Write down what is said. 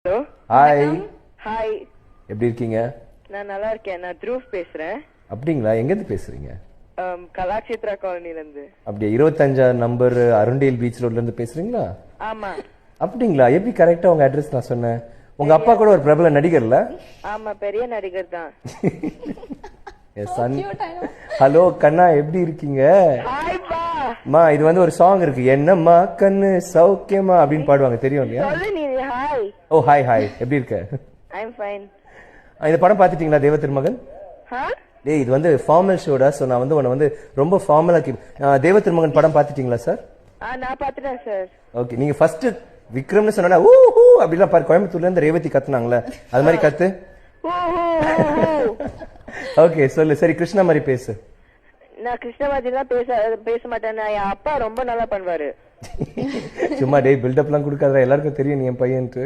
Hello hi, hi. எப்படி இருக்கீங்க? நான் நல்லா இருக்கேன். நான் த்ரூவ் பேசுறேன். அப்படிங்களா? எங்கேருந்து பேசுறீங்க? கலாட்சேத்ரா காலனில இருந்து. அப்படியே 25 நம்பர் அருண்டேல் பீச் ரோட்ல இருந்து பேசுறீங்களா? ஆமா அப்படிங்களா? எப்படி கரெக்டா உங்க அட்ரஸ் நான் சொன்னேன்? உங்க அப்பா கூட ஒரு பிரபல நடிகர்ல? ஆமா, பெரிய நடிகர் தான். ஹலோ கண்ணா, எப்படி இருக்கீங்க? ஹாய் பா. மா, இது வந்து ஒரு சாங் இருக்கு, என்னம்மா கண்ணு சௌக்கியமா அப்படின்னு பாடுவாங்க, தெரியும் இல்லையா? சொல்லு நீ. ஹாய். ஓ ஹாய் ஹாய், எப்படி இருக்க? ஐ அம் ஃபைன். இந்த படம் பாத்துட்டீங்களா, தேவ திருமகன்? ஹா? டேய், இது வந்து ஃபார்மல் ஷோடா, சோ நான் வந்து உன்னை வந்து ரொம்ப ஃபார்மலா தேவ திருமகன் படம் பாத்துட்டீங்களா சார்? நான் பாத்துட்டேன் சார். ஓகே, நீங்க ஃபர்ஸ்ட் விக்ரம்னு சொன்னா ஊ ஹூ அப்படிலாம் பாரு, கோயம்புத்தூர்ல இருந்து ரேவதி கத்துனாங்களே, அது மாதிரி கத்து. ஓகே சொல்லு. சரி, கிருஷ்ணா மாதிரி பேசு. நான் கிருஷ்ண மாதிரி தான் பேச மாட்டேன். என் அப்பா ரொம்ப நல்லா பண்ணுவாரு. சும்மா டேய், பில்டப்லாம் கொடுக்காத, எல்லாருக்கும் தெரியும் நீ என் பையன்ட்டு.